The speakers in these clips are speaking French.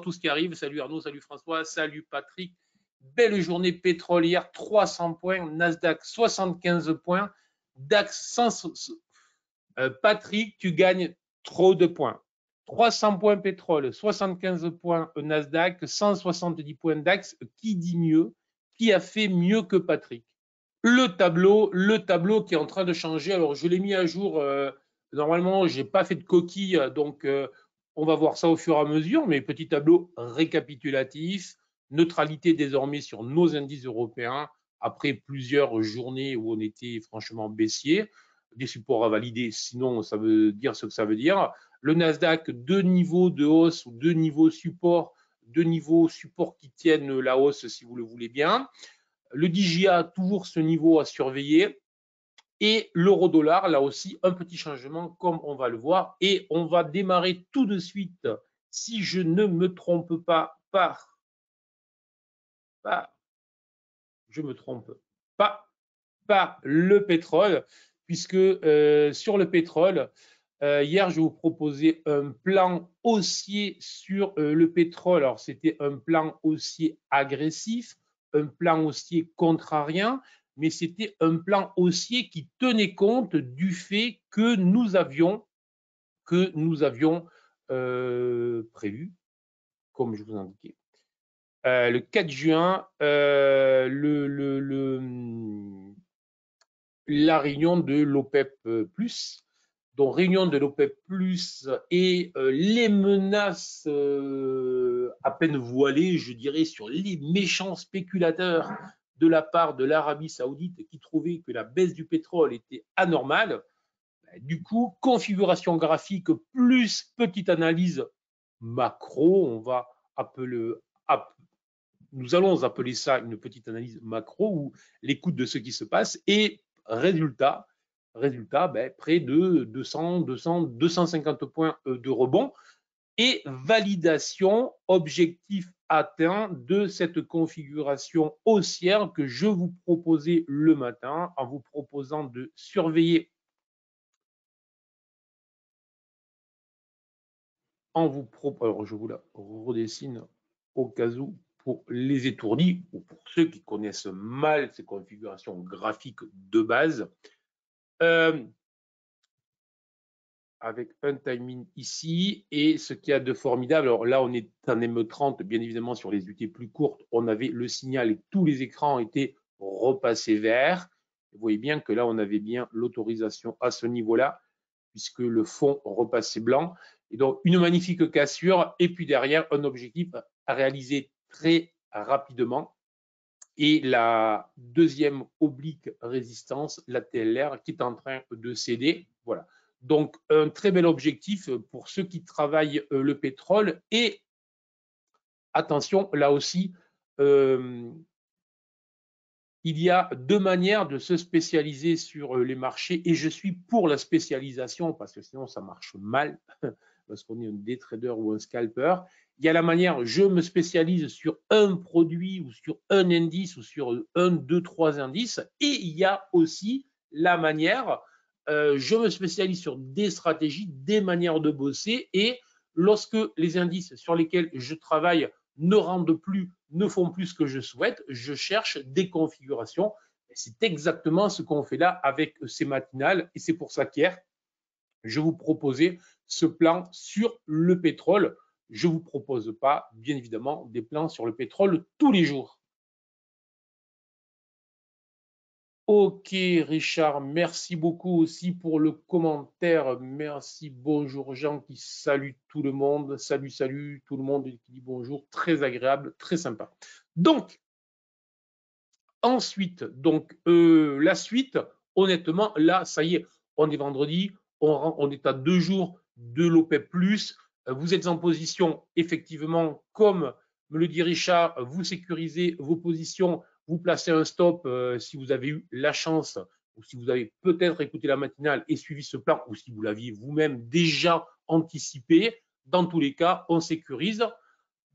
tous qui arrivent. Salut Arnaud, salut François, salut Patrick. Belle journée pétrolière, 300 points, Nasdaq 75 points, DAX 100. Patrick, tu gagnes trop de points. 300 points pétrole, 75 points Nasdaq, 170 points DAX. Qui dit mieux? Qui a fait mieux que Patrick? Le tableau qui est en train de changer. Alors, je l'ai mis à jour. Normalement, je n'ai pas fait de coquille, donc on va voir ça au fur et à mesure. Mais petit tableau récapitulatif, neutralité désormais sur nos indices européens après plusieurs journées où on était franchement baissier. Des supports à valider, sinon ça veut dire ce que ça veut dire. Le Nasdaq, deux niveaux de hausse ou deux niveaux support qui tiennent la hausse si vous le voulez bien. Le DJA, toujours ce niveau à surveiller. Et l'euro-dollar, là aussi, un petit changement comme on va le voir. Et on va démarrer tout de suite, si je ne me trompe pas, par le pétrole, puisque sur le pétrole, hier, je vous proposais un plan haussier sur le pétrole. Alors, c'était un plan haussier agressif, un plan haussier contrarien, mais c'était un plan haussier qui tenait compte du fait que nous avions prévu, comme je vous indiquais, le 4 juin, la réunion de l'OPEP+, donc réunion de l'OPEP+, et les menaces à peine voilées, je dirais, sur les méchants spéculateurs de la part de l'Arabie Saoudite qui trouvaient que la baisse du pétrole était anormale. Du coup, configuration graphique plus petite analyse macro, nous allons appeler ça une petite analyse macro ou l'écoute de ce qui se passe et résultat, près de 250 points de rebond et validation, objectif atteint de cette configuration haussière que je vous proposais le matin en vous proposant de surveiller, alors je vous la redessine au cas où pour les étourdis ou pour ceux qui connaissent mal ces configurations graphiques de base. Avec un timing ici et ce qu'il y a de formidable, alors là on est en M30 bien évidemment sur les UT plus courtes, on avait le signal et tous les écrans étaient repassés vert. Vous voyez bien que là on avait bien l'autorisation à ce niveau-là puisque le fond repassait blanc et donc une magnifique cassure et puis derrière un objectif à réaliser très rapidement et la deuxième oblique résistance, la TLR qui est en train de céder. Voilà. Donc, un très bel objectif pour ceux qui travaillent le pétrole. Et attention, là aussi, il y a deux manières de se spécialiser sur les marchés. Et je suis pour la spécialisation parce que sinon, ça marche mal parce qu'on est un day trader ou un scalper. Il y a la manière, je me spécialise sur un produit ou sur un indice ou sur un, deux, trois indices. Et il y a aussi la manière, je me spécialise sur des stratégies, des manières de bosser. Et lorsque les indices sur lesquels je travaille ne rendent plus, ne font plus ce que je souhaite, je cherche des configurations. C'est exactement ce qu'on fait là avec ces matinales. Et c'est pour ça qu'hier, je vous proposais ce plan sur le pétrole. Je ne vous propose pas, bien évidemment, des plans sur le pétrole tous les jours. Ok, Richard, merci beaucoup aussi pour le commentaire. Merci, bonjour Jean qui salue tout le monde. Salut tout le monde qui dit bonjour. Très agréable, très sympa. Donc, ensuite, la suite, honnêtement, là, ça y est, on est vendredi, on est à 2 jours de l'OPEP+. Vous êtes en position, effectivement, comme me le dit Richard, vous sécurisez vos positions, vous placez un stop si vous avez eu la chance ou si vous avez peut-être écouté la matinale et suivi ce plan ou si vous l'aviez vous-même déjà anticipé. Dans tous les cas, on sécurise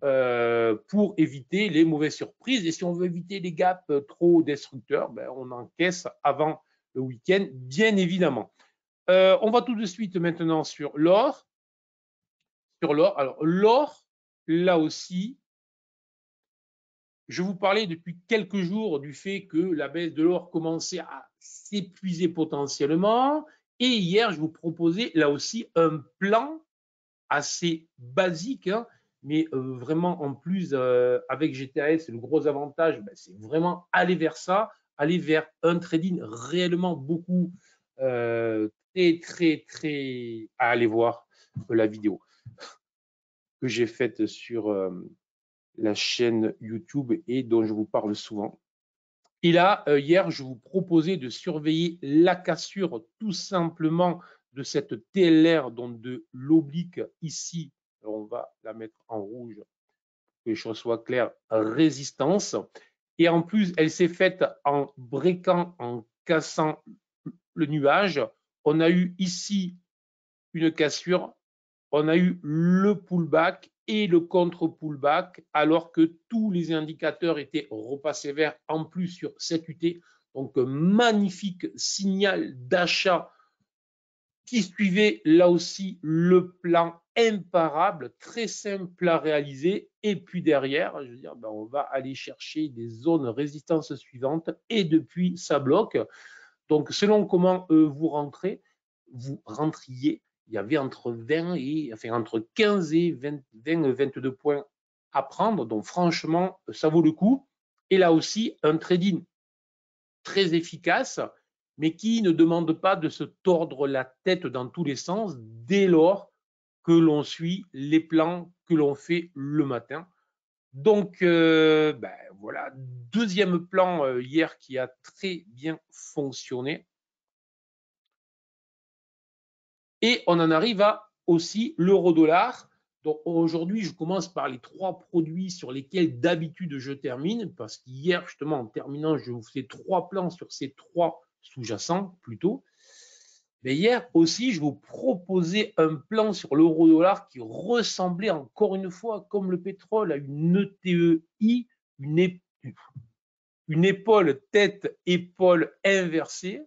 pour éviter les mauvaises surprises. Et si on veut éviter les gaps trop destructeurs, ben, on encaisse avant le week-end, bien évidemment. On va tout de suite maintenant sur l'or. Alors, l'or, là aussi, je vous parlais depuis quelques jours du fait que la baisse de l'or commençait à s'épuiser potentiellement. Et hier, je vous proposais là aussi un plan assez basique, hein, mais vraiment en plus avec GTAS, le gros avantage, ben, c'est vraiment aller vers ça, aller vers un trading réellement beaucoup très à aller voir la vidéo que j'ai faite sur la chaîne YouTube et dont je vous parle souvent. Et là, hier, je vous proposais de surveiller la cassure tout simplement de cette TLR, donc de l'oblique ici. Alors, on va la mettre en rouge pour que les choses soient claires. Résistance. Et en plus, elle s'est faite en breakant, en cassant le nuage. On a eu ici une cassure. On a eu le pullback et le contre-pullback, alors que tous les indicateurs étaient repassés vert en plus sur cette UT. Donc, un magnifique signal d'achat qui suivait là aussi le plan imparable, très simple à réaliser. Et puis derrière, je veux dire, ben on va aller chercher des zones résistance suivantes et depuis, ça bloque. Donc, selon comment vous rentriez, il y avait entre 15 et 22 points à prendre. Donc, franchement, ça vaut le coup. Et là aussi, un trading très efficace, mais qui ne demande pas de se tordre la tête dans tous les sens dès lors que l'on suit les plans que l'on fait le matin. Donc, ben, voilà, deuxième plan hier qui a très bien fonctionné. Et on en arrive à aussi l'euro-dollar. Donc aujourd'hui, je commence par les trois produits sur lesquels d'habitude je termine, parce qu'hier, justement, en terminant, je vous fais trois plans sur ces trois sous-jacents plutôt. Mais hier aussi, je vous proposais un plan sur l'euro-dollar qui ressemblait encore une fois, comme le pétrole, à une ETEI, une épaule tête-épaule inversée.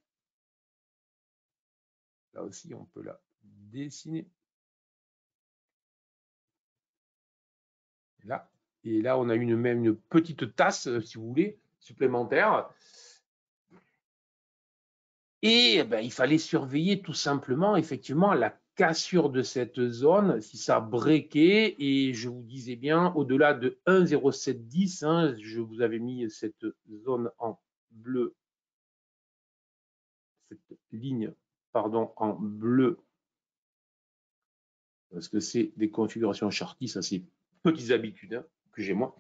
Là aussi, on peut la dessiner. Là. Et là, on a même une petite tasse, si vous voulez, supplémentaire. Et ben, il fallait surveiller tout simplement, effectivement, la cassure de cette zone, si ça breakait. Et je vous disais bien, au-delà de 1,0710, hein, je vous avais mis cette zone en bleu, cette ligne, pardon, en bleu, parce que c'est des configurations Charty, ça c'est petites habitudes hein, que j'ai moi,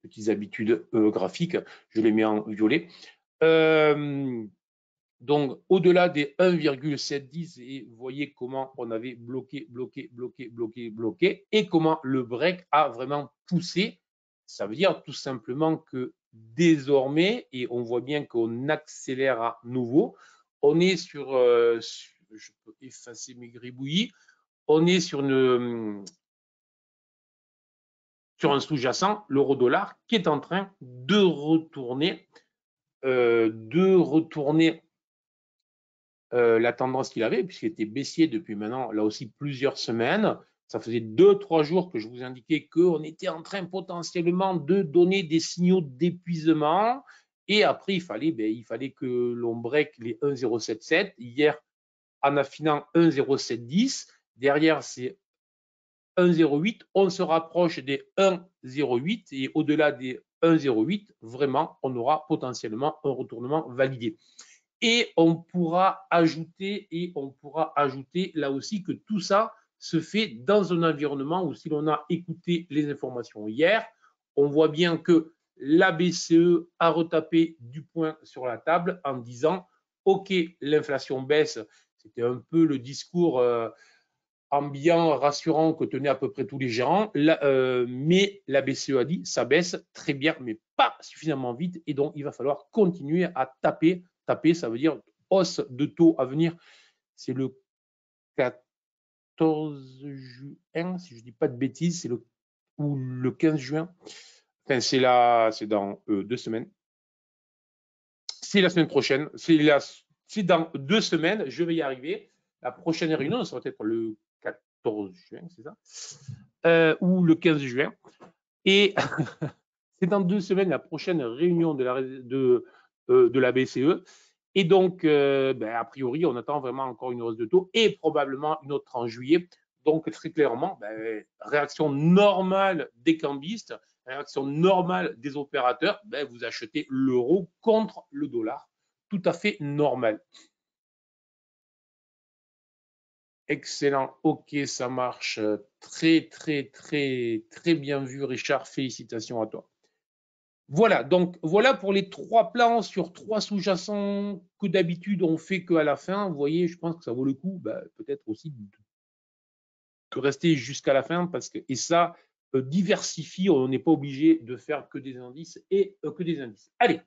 petites habitudes graphiques, je les mets en violet. Donc, au-delà des 1,710, et vous voyez comment on avait bloqué et comment le break a vraiment poussé. Ça veut dire tout simplement que désormais, et on voit bien qu'on accélère à nouveau, on est sur, je peux effacer mes gribouillis, on est sur un sous-jacent, l'euro-dollar, qui est en train de retourner la tendance qu'il avait, puisqu'il était baissier depuis maintenant, là aussi, plusieurs semaines. Ça faisait 2-3 jours que je vous indiquais qu'on était en train potentiellement de donner des signaux d'épuisement. Et après, il fallait que l'on break les 1,077. Hier, en affinant 1,0710. Derrière, c'est 1,08. On se rapproche des 1,08. Et au-delà des 1,08, vraiment, on aura potentiellement un retournement validé. Et on pourra ajouter là aussi que tout ça se fait dans un environnement où, si l'on a écouté les informations hier, on voit bien que la BCE a retapé du poing sur la table en disant OK, l'inflation baisse. C'était un peu le discours ambiant, rassurant que tenaient à peu près tous les gérants. Mais la BCE a dit ça baisse très bien, mais pas suffisamment vite. Et donc, il va falloir continuer à taper. Taper, ça veut dire hausse de taux à venir. C'est le 14 juin, si je ne dis pas de bêtises, ou le 15 juin. Enfin, c'est dans 2 semaines. C'est la semaine prochaine. C'est dans 2 semaines. Je vais y arriver. La prochaine réunion, ça va être le 14 juin, c'est ça. ou le 15 juin. Et c'est dans 2 semaines la prochaine réunion de la BCE. Et donc, a priori, on attend vraiment encore une hausse de taux et probablement une autre en juillet. Donc, très clairement, réaction normale des cambistes, réaction normale des opérateurs, vous achetez l'euro contre le dollar. Tout à fait normal. Excellent, ok, ça marche. Très, très, très, très bien vu, Richard. Félicitations à toi. Voilà, donc voilà pour les 3 plans sur 3 sous-jacents que d'habitude on fait qu'à la fin. Vous voyez, je pense que ça vaut le coup, peut-être aussi de rester jusqu'à la fin parce que, et ça diversifie, on n'est pas obligé de faire que des indices et que des indices. Allez,